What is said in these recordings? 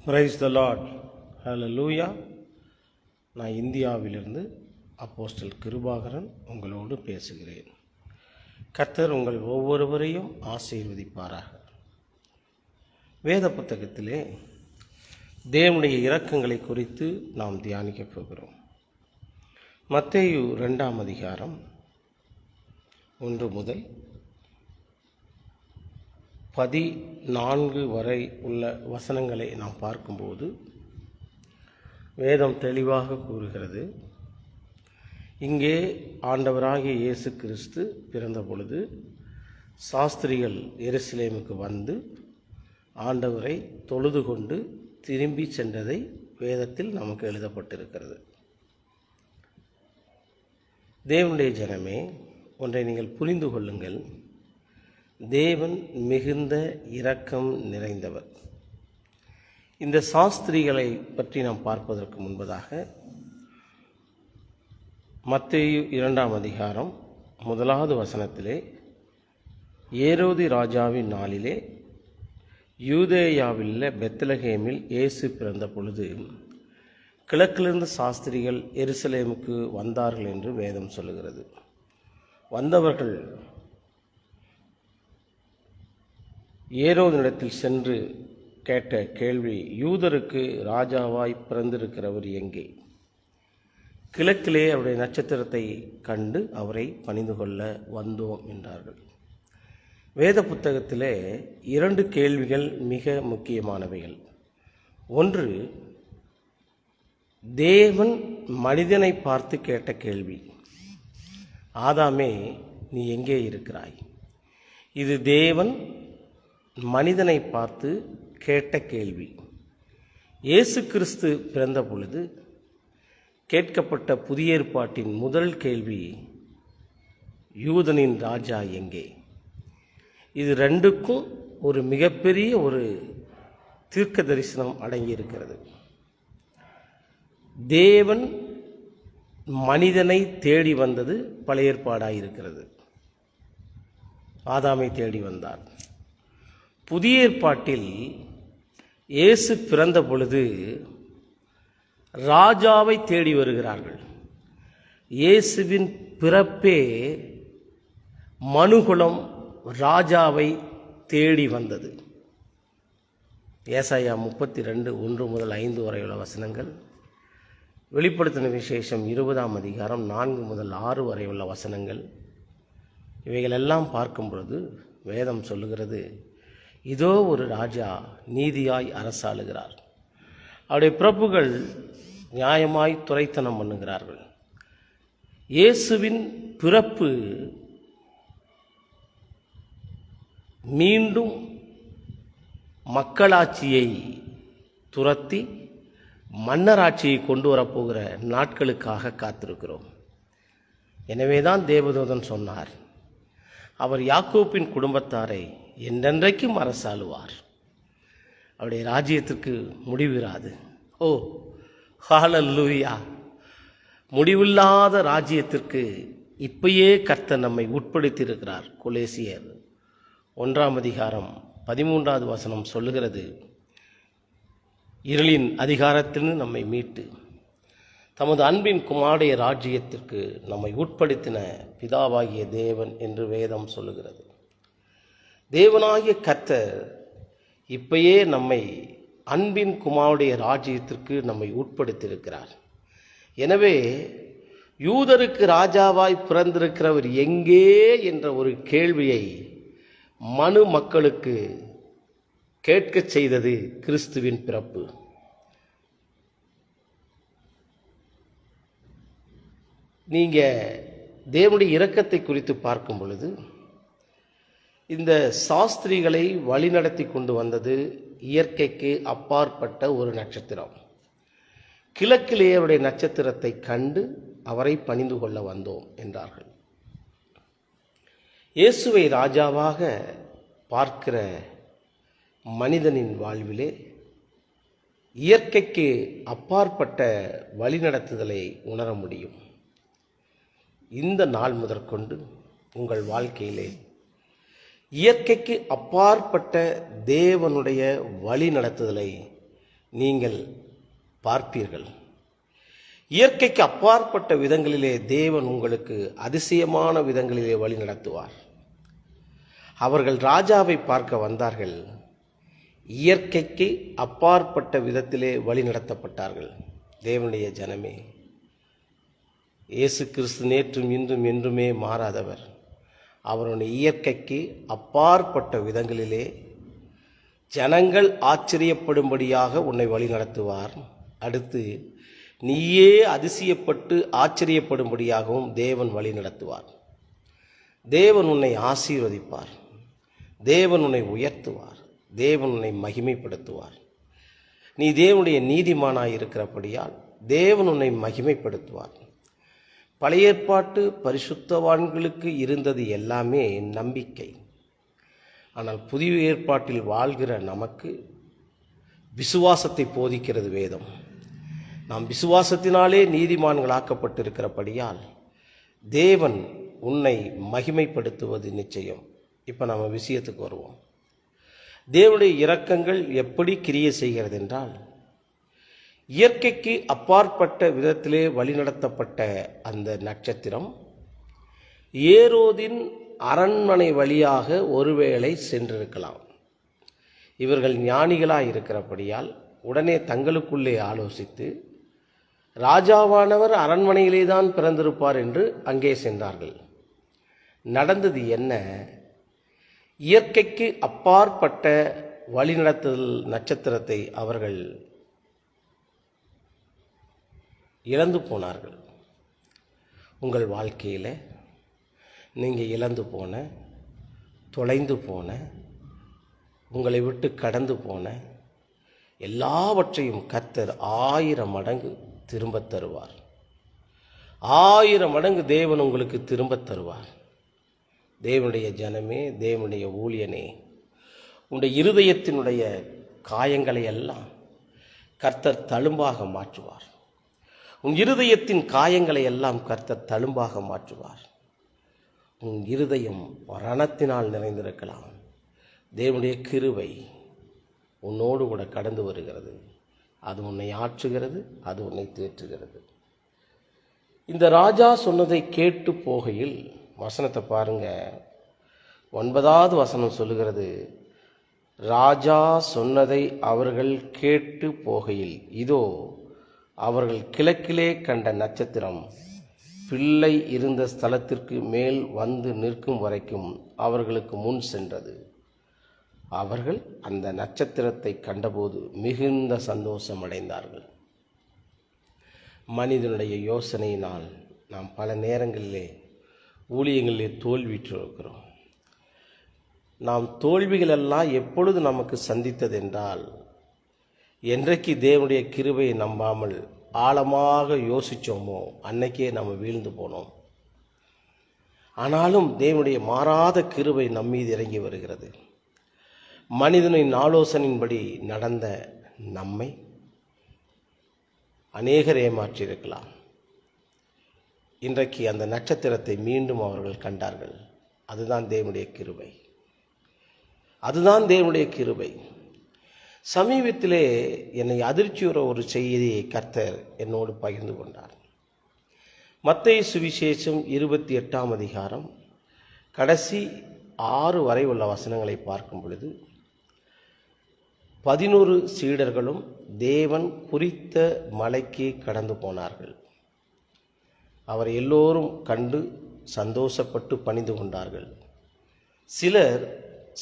Praise the Lord. ஹல்லேலூயா. நான் இந்தியாவிலிருந்து அப்போஸ்தலர் கிருபாகரன் உங்களோடு பேசுகிறேன். கர்த்தர் உங்கள் ஒவ்வொருவரையும் ஆசீர்வதிப்பாராக. வேத புத்தகத்திலே தேவனுடைய இரக்கங்களை குறித்து நாம் தியானிக்கப் போகிறோம். மத்தேயு 2ஆம் அதிகாரம் 1 முதல் 14 வரை உள்ள வசனங்களை நாம் பார்க்கும்போது வேதம் தெளிவாக கூறுகிறது. இங்கே ஆண்டவராகிய இயேசு கிறிஸ்து பிறந்த பொழுது சாஸ்திரிகள் எருசலேமுக்கு வந்து ஆண்டவரை தொழுது கொண்டு திரும்பி சென்றதை வேதத்தில் நமக்கு எழுதப்பட்டிருக்கிறது. தேவனுடைய ஜனமே, ஒன்றை நீங்கள் புரிந்து கொள்ளுங்கள். தேவன் மிகுந்த இரக்கம் நிறைந்தவர். இந்த சாஸ்திரிகளை பற்றி நாம் பார்ப்பதற்கு முன்பதாக மத்தேயு 2ஆம் அதிகாரம் 1வது வசனத்திலே, ஏரோது ராஜாவின் நாளிலே யூதேயாவில் பெத்லகேமில் இயேசு பிறந்த பொழுது கிழக்கிலிருந்து சாஸ்திரிகள் எருசலேமுக்கு வந்தார்கள் என்று வேதம் சொல்லுகிறது. வந்தவர்கள் ஏரோதினிடத்தில் சென்று கேட்ட கேள்வி, யூதருக்கு ராஜாவாய் பிறந்திருக்கிறவர் எங்கே? கிழக்கிலே அவருடைய நட்சத்திரத்தை கண்டு அவரை பணிந்து கொள்ள வந்தோம் என்றார்கள். வேத புத்தகத்திலே 2 கேள்விகள் மிக முக்கியமானவைகள். ஒன்று, தேவன் மனிதனை பார்த்து கேட்ட கேள்வி, ஆதாமே நீ எங்கே இருக்கிறாய்? இது தேவன் மனிதனை பார்த்து கேட்ட கேள்வி. இயேசு கிறிஸ்து பிறந்த பொழுது கேட்கப்பட்ட புதிய ஏற்பாட்டின் முதல் கேள்வி, யூதனின் ராஜா எங்கே? இது 2க்கும் ஒரு மிகப்பெரிய ஒரு தீர்க்க தரிசனம் அடங்கியிருக்கிறது. தேவன் மனிதனை தேடி வந்தது பழைய ஏற்பாடாயிருக்கிறது. ஆதாமை தேடி வந்தார். புதிய ஏற்பாட்டில் இயேசு பிறந்த பொழுது ராஜாவை தேடி வருகிறார்கள். இயேசுவின் பிறப்பே மனுகுலம் ராஜாவை தேடி வந்தது. ஏசாயா 32 1 முதல் 5 வரை உள்ள வசனங்கள், வெளிப்படுத்தின விசேஷம் 20ஆம் அதிகாரம் 4 முதல் 6 வரை உள்ள வசனங்கள், இவைகளெல்லாம் பார்க்கும் பொழுது வேதம் சொல்லுகிறது, இதோ ஒரு ராஜா நீதியாய் அரசாளுகிறார். அவருடைய பிரபுகள் நியாயமாய் துரைத்தனம் பண்ணுகிறார்கள். இயேசுவின் பிறப்பு மீண்டும் மக்களாட்சியை துரத்தி மன்னராட்சியை கொண்டு வரப்போகிற நாட்களுக்காக காத்திருக்கிறோம். எனவேதான் தேவதூதன் சொன்னார், அவர் யாக்கோப்பின் குடும்பத்தாரை என்றென்றைக்கும் அரசாளுவார். அவருடைய ராஜ்யத்திற்கு முடிவிராது. ஓ ஹல்லேலூயா! முடிவில்லாத ராஜ்யத்திற்கு இப்பயே கர்த்தர் நம்மை உட்படுத்தியிருக்கிறார். கொலேசியர் 1ஆம் அதிகாரம் 13வது வசனம் சொல்லுகிறது, இருளின் அதிகாரத்திலிருந்து நம்மை மீட்டு தமது அன்பின் குமாரனுடைய ராஜ்யத்திற்கு நம்மை உட்படுத்தின பிதாவாகிய தேவன் என்று வேதம் சொல்லுகிறது. தேவனாகிய கர்த்தர் இப்பயே நம்மை அன்பின் குமாரனுடைய ராஜ்யத்திற்கு நம்மை உட்படுத்தியிருக்கிறார். எனவே யூதருக்கு ராஜாவாய் பிறந்திருக்கிறவர் எங்கே என்ற ஒரு கேள்வியை மனு மக்களுக்கு கேட்கச் செய்தது கிறிஸ்துவின் பிறப்பு. நீங்கள் தேவனுடைய இரக்கத்தை குறித்து பார்க்கும் பொழுது இந்த சாஸ்திரிகளை வழிநடத்தி கொண்டு வந்தது இயற்கைக்கு அப்பாற்பட்ட ஒரு நட்சத்திரம். கிழக்கிலே அவருடைய நட்சத்திரத்தை கண்டு அவரை பணிந்து கொள்ள வந்தோம் என்றார்கள். இயேசுவை ராஜாவாக பார்க்கிற மனிதனின் வாழ்விலே இயற்கைக்கு அப்பாற்பட்ட வழிநடத்துதலை உணர முடியும். இந்த நாள் முதற்கொண்டு உங்கள் வாழ்க்கையிலே இயற்கைக்கு அப்பாற்பட்ட தேவனுடைய வழி நடத்துதலை நீங்கள் பார்ப்பீர்கள். இயற்கைக்கு அப்பாற்பட்ட விதங்களிலே தேவன் உங்களுக்கு அதிசயமான விதங்களிலே வழி நடத்துவார். அவர்கள் ராஜாவை பார்க்க வந்தார்கள். இயற்கைக்கு அப்பாற்பட்ட விதத்திலே வழி நடத்தப்பட்டார்கள். தேவனுடைய ஜனமே, இயேசு கிறிஸ்து நேற்றும் இன்றும் என்றுமே மாறாதவர். அவருடைய இயற்கைக்கு அப்பாற்பட்ட விதங்களிலே ஜனங்கள் ஆச்சரியப்படும்படியாக உன்னை வழி நடத்துவார். அடுத்து நீயே அதிசயப்பட்டு ஆச்சரியப்படும்படியாகவும் தேவன் வழி நடத்துவார். தேவன் உன்னை ஆசீர்வதிப்பார். தேவன் உன்னை உயர்த்துவார். தேவன் உன்னை மகிமைப்படுத்துவார். நீ தேவனுடைய நீதிமானாய் இருக்கிறபடியால் தேவன் உன்னை மகிமைப்படுத்துவார். பழைய ஏற்பாட்டு பரிசுத்தவான்களுக்கு இருந்தது எல்லாமே நம்பிக்கை. ஆனால் புதிய ஏற்பாட்டில் வாழ்கிற நமக்கு விசுவாசத்தை போதிக்கிறது வேதம். நாம் விசுவாசத்தினாலே நீதிமான்களாக்கப்பட்டிருக்கிறபடியால் தேவன் உன்னை மகிமைப்படுத்துவது நிச்சயம். இப்போ நம்ம விஷயத்துக்கு வருவோம். தேவனுடைய இரக்கங்கள் எப்படி கிரியை செய்கிறது என்றால், இயற்கைக்கு அப்பாற்பட்ட விதத்திலே வழிநடத்தப்பட்ட அந்த நட்சத்திரம் ஏரோதின் அரண்மனை வழியாக ஒருவேளை சென்றிருக்கலாம். இவர்கள் ஞானிகளாய் இருக்கிறபடியால் உடனே தங்களுக்குள்ளே ஆலோசித்து ராஜாவானவர் அரண்மனையிலே தான் பிறந்திருப்பார் என்று அங்கே சென்றார்கள். நடந்தது என்ன? இயற்கைக்கு அப்பாற்பட்ட வழிநடத்துதல் நட்சத்திரத்தை அவர்கள் இழந்து போனார்கள். உங்கள் வாழ்க்கையில் நீங்கள் இழந்து போன, தொலைந்து போன, உங்களை விட்டு கடந்து போன எல்லாவற்றையும் கர்த்தர் 1000 மடங்கு திரும்ப தருவார். 1000 மடங்கு தேவன் உங்களுக்கு திரும்ப தருவார். தேவனுடைய ஜனமே, தேவனுடைய ஊழியனே, உன்னுடைய இருதயத்தினுடைய காயங்களை எல்லாம் கர்த்தர் தழும்பாக மாற்றுவார். உன் இருதயத்தின் காயங்களை எல்லாம் கர்த்தர் தழும்பாக மாற்றுவார். உன் இருதயம் ரணத்தினால் நிறைந்திருக்கலாம். தேவனுடைய கிருபை உன்னோடு கூட கடந்து வருகிறது. அது உன்னை ஆற்றுகிறது, அது உன்னை தேற்றுகிறது. இந்த ராஜா சொன்னதை கேட்டு போகையில், வசனத்தை பாருங்க, 9வது வசனம் சொல்லுகிறது, ராஜா சொன்னதை அவர்கள் கேட்டு போகையில் இதோ அவர்கள் கிழக்கிலே கண்ட நட்சத்திரம் பிள்ளை இருந்த ஸ்தலத்திற்கு மேல் வந்து நிற்கும் வரைக்கும் அவர்களுக்கு முன் சென்றது. அவர்கள் அந்த நட்சத்திரத்தை கண்டபோது மிகுந்த சந்தோஷம் அடைந்தார்கள். மனிதனுடைய யோசனையினால் நாம் பல நேரங்களிலே ஊழியங்களிலே தோல்விற்றிருக்கிறோம். நாம் தோல்விகளெல்லாம் எப்பொழுது நமக்கு சந்தித்தது என்றால், என்றைக்கு தேவனுடைய கிருபையை நம்பாமல் ஆழமாக யோசித்தோமோ அன்னைக்கே நம்ம வீழ்ந்து போனோம். ஆனாலும் தேவனுடைய மாறாத கிருபை நம்மீது இறங்கி வருகிறது. மனிதனின் ஆலோசனையின்படி நடந்த நம்மை அநேகர் ஏமாற்றியிருக்கலாம். இன்றைக்கு அந்த நட்சத்திரத்தை மீண்டும் அவர்கள் கண்டார்கள். அதுதான் தேவனுடைய கிருபை. அதுதான் தேவனுடைய கிருபை. சமீபத்திலே என்னை அதிர்ச்சியுற ஒரு செய்தியை கர்த்தர் என்னோடு பகிர்ந்து கொண்டார். மத்தேயு சுவிசேஷம் 28ஆம் அதிகாரம் கடைசி 6 வரை உள்ள வசனங்களை பார்க்கும் பொழுது, 11 சீடர்களும் தேவன் குறித்த மலைக்கு கடந்து போனார்கள். அவர் எல்லோரும் கண்டு சந்தோஷப்பட்டு பணிந்து கொண்டார்கள். சிலர்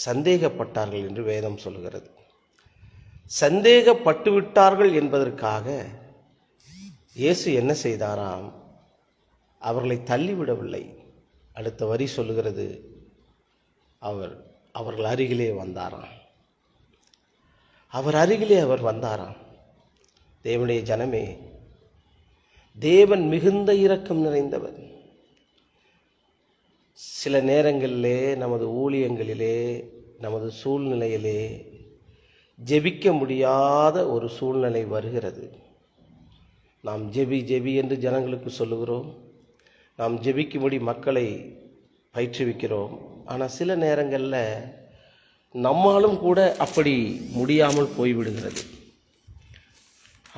சந்தேகப்பட்டார்கள் என்று வேதம் சொல்கிறது. சந்தேகப்பட்டு விட்டார்கள் என்பதற்காக இயேசு என்ன செய்தாராம்? அவர்களை தள்ளிவிடவில்லை. அடுத்த வரி சொல்லுகிறது, அவர்கள் அருகிலே வந்தாராம். அவர் வந்தாராம். தேவனுடைய ஜனமே, தேவன் மிகுந்த இரக்கம் நிறைந்தவர். சில நேரங்களிலே நமது ஊழியங்களிலே, நமது சூழ்நிலையிலே ஜெபிக்க முடியாத ஒரு சூழ்நிலை வருகிறது. நாம் ஜெபி என்று ஜனங்களுக்கு சொல்லுகிறோம். நாம் ஜெபிக்கும்படி மக்களை பயிற்றுவிக்கிறோம். ஆனால் சில நேரங்களில் நம்மாலும் கூட அப்படி முடியாமல் போய்விடுகிறது.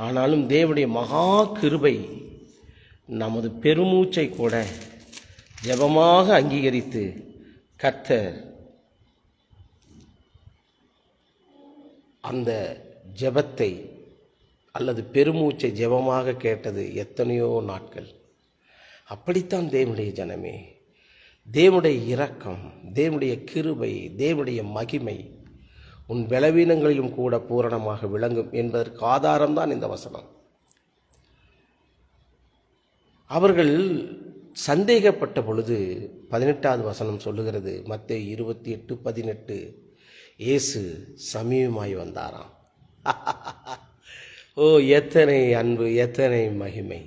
ஆனாலும் தேவனுடைய மகா கிருபை நமது பெருமூச்சை கூட ஜெபமாக அங்கீகரித்து கர்த்தர் அந்த ஜெபத்தை அல்லது பெருமூச்சை ஜெபமாக கேட்டது எத்தனையோ நாட்கள். அப்படித்தான் தேவனுடைய ஜனமே, தேவனுடைய இரக்கம், தேவனுடைய கிருபை, தேவனுடைய மகிமை உன் பலவீனங்களிலும் கூட பூரணமாக விளங்கும் என்பதற்கு ஆதாரம்தான் இந்த வசனம். அவர்கள் சந்தேகப்பட்ட பொழுது 18வது வசனம் சொல்லுகிறது, மத்தேயு 28:18, இயேசு சமீபமாய் வந்தாராம். ஓ, எத்தனை அன்பு, எத்தனை மகிமை!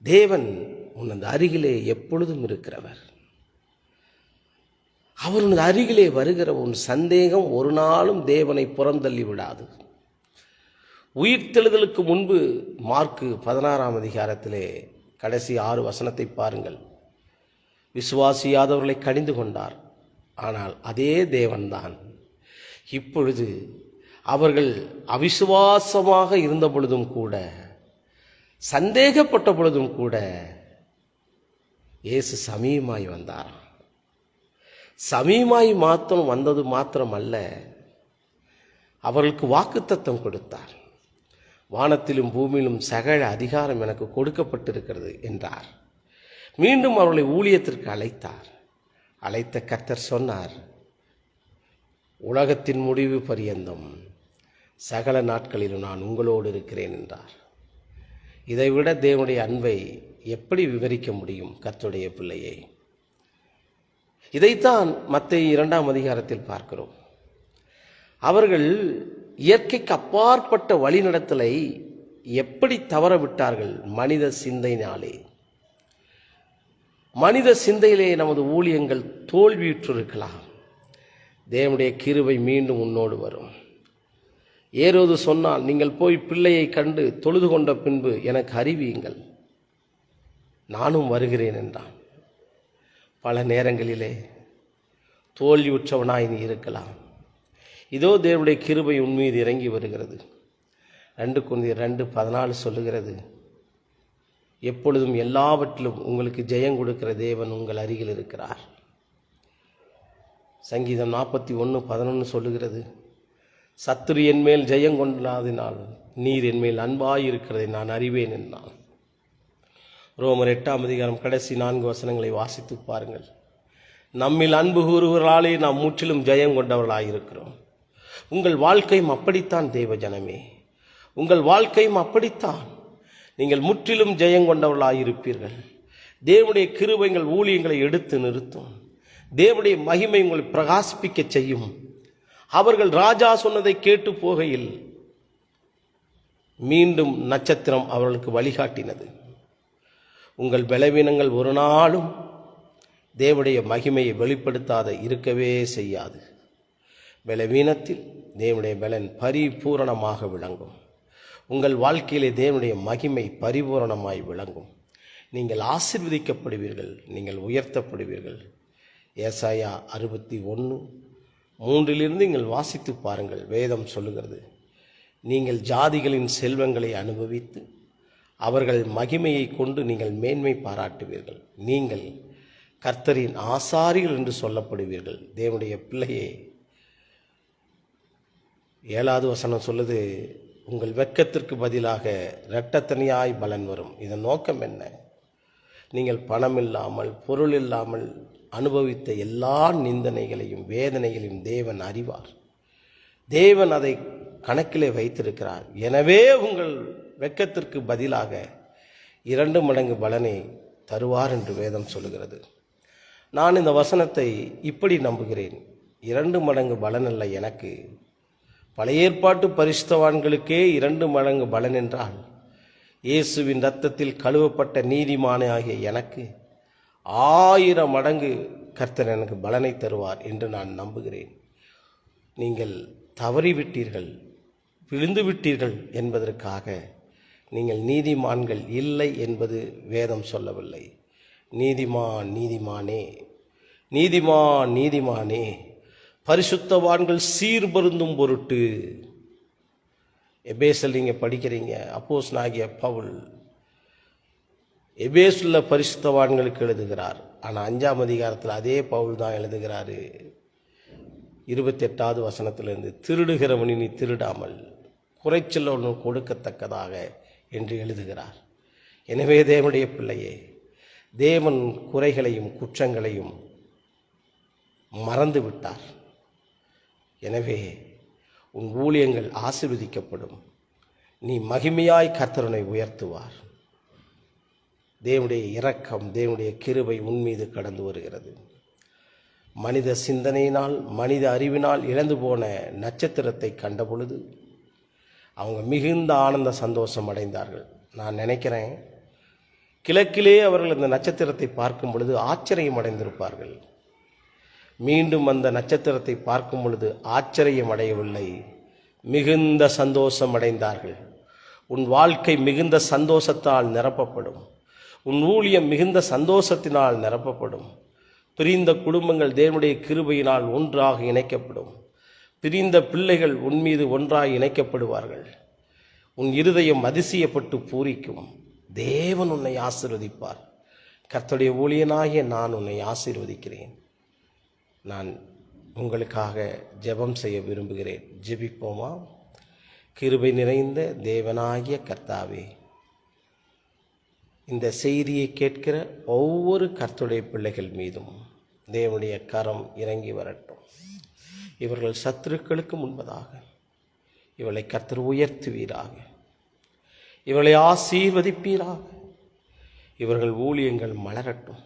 தேவன் உனது அருகிலே எப்பொழுதும் இருக்கிறவர். அவர் உனது அருகிலே வருகிற உன் சந்தேகம் ஒரு நாளும் தேவனை புறந்தள்ளி விடாது. உயிர்த்தெழுதலுக்கு முன்பு மார்க்கு 16ஆம் அதிகாரத்திலே கடைசி 6 வசனத்தை பாருங்கள். விசுவாசியாதவர்களை கடிந்து கொண்டார். ஆனால் அதே தேவன்தான் இப்பொழுது அவர்கள் அவிசுவாசமாக இருந்த பொழுதும் கூட, சந்தேகப்பட்ட பொழுதும் கூட இயேசு சமீபமாய் வந்தாராம். சமீபமாய் வந்தது மாத்திரமல்ல, அவர்களுக்கு வாக்குத்தத்தம் கொடுத்தார். வானத்திலும் பூமியிலும் சகல அதிகாரம் எனக்கு கொடுக்கப்பட்டிருக்கிறது என்றார். மீண்டும் அவர்களை ஊழியத்திற்கு அழைத்தார். அழைத்த கர்த்தர் சொன்னார், உலகத்தின் முடிவு பரியந்தம் சகல நாட்களிலும் நான் உங்களோடு இருக்கிறேன் என்றார். இதைவிட தேவனுடைய அன்பை எப்படி விவரிக்க முடியும் கர்த்தருடைய பிள்ளையை? இதைத்தான் மத்தேயு 2ஆம் அதிகாரத்தில் பார்க்கிறோம். அவர்கள் இயற்கைக்கு அப்பாற்பட்ட வழிநடத்தலை எப்படி தவற விட்டார்கள்? மனித சிந்தையினாலே. மனித சிந்தையிலே நமது ஊழியங்கள் தோல்வியுற்றிருக்கலாம். தேவனுடைய கிருபை மீண்டும் உன்னோடு வரும். ஏரோது சொன்னால், நீங்கள் போய் பிள்ளையை கண்டு தொழுது கொண்ட பின்பு எனக்கு அறிவியுங்கள், நானும் வருகிறேன் என்றான். பல நேரங்களிலே தோல்வியுற்றவனாய் நீ இருக்கலாம். இதோ தேவனுடைய கிருபை உன் மீது இறங்கி வருகிறது. 2 கொரிந்தியர் 2:14 சொல்லுகிறது, எப்பொழுதும் எல்லாவற்றிலும் உங்களுக்கு ஜெயம் கொடுக்கிற தேவன் உங்கள் அருகில் இருக்கிறார். சங்கீதம் 41:11 சொல்லுகிறது, சத்துரு என் மேல் ஜெயம் கொண்டாதினால் நீர் என் மேல் அன்பாயிருக்கிறதை நான் அறிவேன் என்றான். ரோமர் 8ஆம் அதிகாரம் கடைசி 4 வசனங்களை வாசித்து பாருங்கள். நம்மில் அன்பு கூறுவர்களாலே நாம் முற்றிலும் ஜெயம் கொண்டவர்களாயிருக்கிறோம். உங்கள் வாழ்க்கையும் அப்படித்தான் தேவ ஜனமே, உங்கள் வாழ்க்கையும் அப்படித்தான். நீங்கள் முற்றிலும் ஜெயம் கொண்டவர்களாயிருப்பீர்கள். தேவனுடைய கிருபைகள் ஊழியங்களை எடுத்து நிறுத்தும். தேவனுடைய மகிமை உங்களை பிரகாசிப்பிக்க செய்யும். அவர்கள் ராஜா சொன்னதை கேட்டு போகையில் மீண்டும் நட்சத்திரம் அவர்களுக்கு வழிகாட்டினது. உங்கள் பலவீனங்கள் ஒரு நாளும் தேவனுடைய மகிமையை வெளிப்படுத்தாத இருக்கவே செய்யாது. பலவீனத்தில் தேவனுடைய பலன் பரிபூரணமாக விளங்கும். உங்கள் வாழ்க்கையிலே தேவனுடைய மகிமை பரிபூரணமாய் விளங்கும். நீங்கள் ஆசீர்வதிக்கப்படுவீர்கள், நீங்கள் உயர்த்தப்படுவீர்கள். ஏசாயா 61:3 நீங்கள் வாசித்து பாருங்கள். வேதம் சொல்லுகிறது, நீங்கள் ஜாதிகளின் செல்வங்களை அனுபவித்து அவர்கள் மகிமையை கொண்டு நீங்கள் மேன்மை பாராட்டுவீர்கள். நீங்கள் கர்த்தரின் ஆசாரிகள் என்று சொல்லப்படுவீர்கள். தேவனுடைய பிள்ளையே, 7வது வசனம் சொல்லுது, உங்கள் வெட்கத்திற்கு பதிலாக இரட்டத்தனியாய் பலன் வரும். இதன் நோக்கம் என்ன? நீங்கள் பணம் இல்லாமல், பொருள் இல்லாமல் அனுபவித்த எல்லா நிந்தனைகளையும் வேதனைகளையும் தேவன் அறிவார். தேவன் அதை கணக்கிலே வைத்திருக்கிறார். எனவே உங்கள் வெட்கத்திற்கு பதிலாக 2 மடங்கு பலனை தருவார் என்று வேதம் சொல்லுகிறது. நான் இந்த வசனத்தை இப்படி நம்புகிறேன். 2 மடங்கு பலன் அல்ல எனக்கு. பழைய ஏற்பாட்டு பரிசுத்தவான்களுக்கே 2 மடங்கு பலன் என்றால், இயேசுவின் இரத்தத்தில் கழுவப்பட்ட நீதிமானே ஆகிய எனக்கு 1000 மடங்கு கர்த்தர் எனக்கு பலனை தருவார் என்று நான் நம்புகிறேன். நீங்கள் தவறிவிட்டீர்கள், விழுந்து விட்டீர்கள் என்பதற்காக நீங்கள் நீதிமான்கள் இல்லை என்பது வேதம் சொல்லவில்லை. நீதிமான் நீதிமானே, நீதிமான் நீதிமானே, பரிசுத்தவான்கள் சீர்பருந்தும் பொருட்டு எபேசில் நீங்கள் படிக்கிறீங்க, அப்போஸ்தலனாகிய பவுல் எபேசுல பரிசுத்தவான்களுக்கு எழுதுகிறார். ஆனால் 5ஆம் அதிகாரத்தில் அதே பவுல் தான் எழுதுகிறாரு 28வது வசனத்திலிருந்து, திருடுகிறவனி நீ திருடாமல் குறைச்சல் ஒன்று கொடுக்கத்தக்கதாக என்று எழுதுகிறார். எனவே தேவனுடைய பிள்ளையே, தேவன் குறைகளையும் குற்றங்களையும் மறந்து விட்டார். எனவே உன் ஊழியங்கள் ஆசீர்வதிக்கப்படும். நீ மகிமையாய் கர்த்தரை உயர்த்துவார். தேவனுடைய இரக்கம், தேவனுடைய கிருபை உன் மீது கடந்து வருகிறது. மனித சிந்தனையினால், மனித அறிவினால் இழந்து போன நட்சத்திரத்தை கண்ட பொழுது அவங்க மிகுந்த ஆனந்த சந்தோஷம் அடைந்தார்கள். நான் நினைக்கிறேன், கிழக்கிலே அவர்கள் அந்த நட்சத்திரத்தை பார்க்கும் பொழுது ஆச்சரியம் அடைந்திருப்பார்கள். மீண்டும் அந்த நட்சத்திரத்தை பார்க்கும் பொழுது ஆச்சரியம் அடையவில்லை, மிகுந்த சந்தோஷம் அடைந்தார்கள். உன் வாழ்க்கை மிகுந்த சந்தோஷத்தால் நிரப்பப்படும். உன் ஊழியம் மிகுந்த சந்தோஷத்தினால் நிரப்பப்படும். பிரிந்த குடும்பங்கள் தேவனுடைய கிருபையினால் ஒன்றாக இணைக்கப்படும். பிரிந்த பிள்ளைகள் உன் மீது ஒன்றாக இணைக்கப்படுவார்கள். உன் இருதயம் அதிசயப்பட்டு பூரிக்கும். தேவன் உன்னை ஆசீர்வதிப்பார். கர்த்தருடைய ஊழியனாகிய நான் உன்னை ஆசீர்வதிக்கிறேன். நான் உங்களுக்காக ஜெபம் செய்ய விரும்புகிறேன். ஜெபிப்போமா? கிருபை நிறைந்த தேவனாகிய கர்த்தாவே, இந்த செய்தியை கேட்கிற ஒவ்வொரு கர்த்தருடைய பிள்ளைகள் மீதும் தேவனுடைய கரம் இறங்கி வரட்டும். இவர்கள் சத்துருக்களுக்கு முன்பதாக இவளை கர்த்தர் உயர்த்துவீராக. இவளை ஆசீர்வதிப்பீராக. இவர்கள் ஊழியங்கள் மலரட்டும்.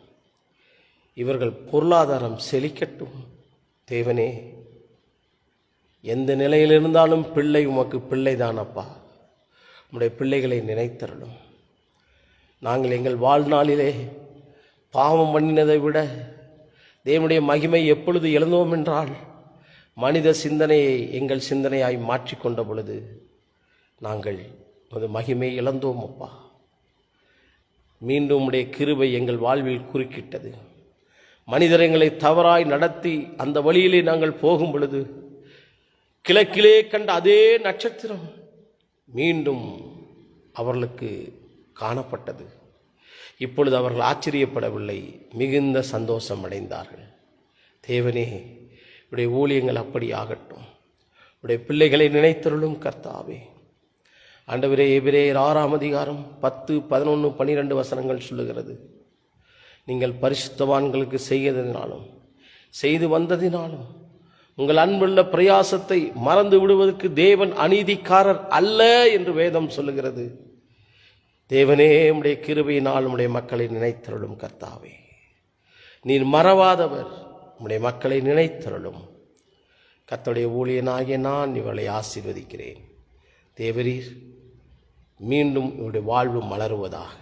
இவர்கள் பொருளாதாரம் செழிக்கட்டும். தேவனே, எந்த நிலையில் இருந்தாலும் பிள்ளை உமக்கு பிள்ளைதானப்பா. உம்முடைய பிள்ளைகளை நினைத்தருளும். நாங்கள் எங்கள் வாழ்நாளிலே பாவம் பண்ணினதை விட தேவனுடைய மகிமை எப்பொழுது இழந்தோம் என்றால், மனித சிந்தனையை எங்கள் சிந்தனையாய் மாற்றிக்கொண்ட பொழுது நாங்கள் அது மகிமை இழந்தோம் அப்பா. மீண்டும் உம்முடைய கிருபை எங்கள் வாழ்வில் குறுக்கிட்டது. மனிதர் எங்களை தவறாய் நடத்தி அந்த வழியிலே நாங்கள் போகும் பொழுது கிழக்கிலே கண்ட அதே நட்சத்திரம் மீண்டும் அவர்களுக்கு காணப்பட்டது. இப்பொழுது அவர்கள் ஆச்சரியப்படவில்லை, மிகுந்த சந்தோஷம் அடைந்தார்கள். தேவனே, உடைய ஊழியங்கள் அப்படி ஆகட்டும். உடைய பிள்ளைகளை நினைத்தருளும் கர்த்தாவே. ஆண்டவரே, எபிரேயர் 6ஆம் அதிகாரம் 10, 11, 12 வசனங்கள் சொல்லுகிறது, நீங்கள் பரிசுத்தவான்களுக்கு செய்ததினாலும் செய்து வந்ததினாலும் உங்கள் அன்புள்ள பிரயாசத்தை மறந்து விடுவதற்கு தேவன் அநீதிக்காரர் அல்ல என்று வேதம் சொல்லுகிறது. தேவனே, உம்முடைய கிருபையினால் உம்முடைய மக்களை நினைத்தருளும் கர்த்தாவே. நீர் மறவாதவர். உம்முடைய மக்களை நினைத்தருளும். கர்த்தருடைய ஊழியனாகிய நான் இவளை ஆசீர்வதிக்கிறேன். தேவரீர், மீண்டும் இவருடைய வாழ்வு மலருவதாக.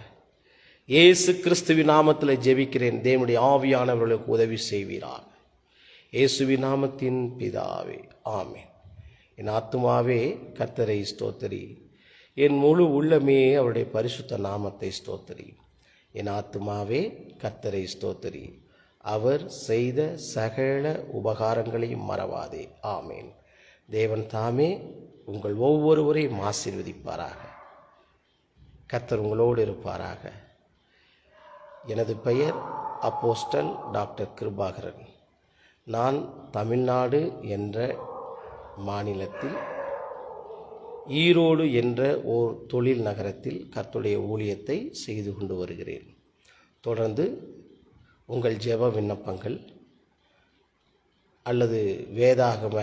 இயேசு கிறிஸ்துவின் நாமத்தில் ஜெபிக்கிறேன். தேவனுடைய ஆவியானவர்களுக்கு உதவி செய்வீராக. இயேசுவின் நாமத்தின் பிதாவே, ஆமென். என் ஆத்துமாவே கர்த்தரை ஸ்தோத்திரி, என் முழு உள்ளமே அவருடைய பரிசுத்த நாமத்தை ஸ்தோத்திரி. என் ஆத்துமாவே கர்த்தரை ஸ்தோத்திரி, அவர் செய்த சகல உபகாரங்களையும் மறவாதே. ஆமேன். தேவன் தாமே உங்கள் ஒவ்வொருவரையும் ஆசீர்வதிப்பாராக. கர்த்தர் உங்களோடு இருப்பாராக. எனது பெயர் அப்போஸ்டல் டாக்டர் கிருபாகரன். நான் தமிழ்நாடு என்ற மாநிலத்தில் ஈரோடு என்ற ஓர் தொழில் நகரத்தில் கர்த்தருடைய ஊழியத்தை செய்து கொண்டு வருகிறேன். தொடர்ந்து உங்கள் ஜெப விண்ணப்பங்கள் அல்லது வேதாகம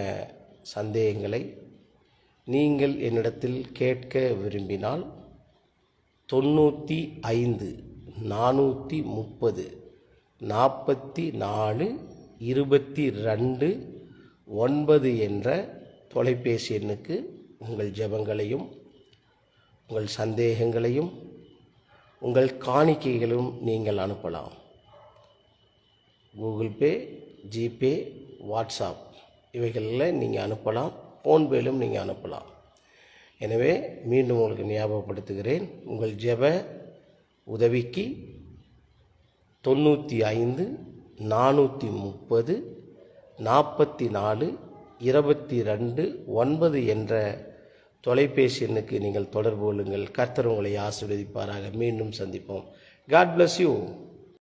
சந்தேகங்களை நீங்கள் என்னிடத்தில் கேட்க விரும்பினால் 95 430 44 22 9 என்ற தொலைபேசி எண்ணுக்கு உங்கள் ஜெபங்களையும் உங்கள் சந்தேகங்களையும் உங்கள் காணிக்கைகளும் நீங்கள் அனுப்பலாம். கூகுள் பே, ஜிபே, வாட்ஸ்அப் இவைகளில் நீங்கள் அனுப்பலாம். ஃபோன்பேலும் நீங்கள் அனுப்பலாம். எனவே மீண்டும் உங்களுக்கு ஞாபகப்படுத்துகிறேன், உங்கள் ஜெப உதவிக்கு 95 430 44 22 9 என்ற தொலைபேசி எண்ணுக்கு நீங்கள் தொடர்பு கொள்ளுங்கள். கர்த்தர் உங்களை ஆசீர்வதிப்பாராக. மீண்டும் சந்திப்போம். God bless you.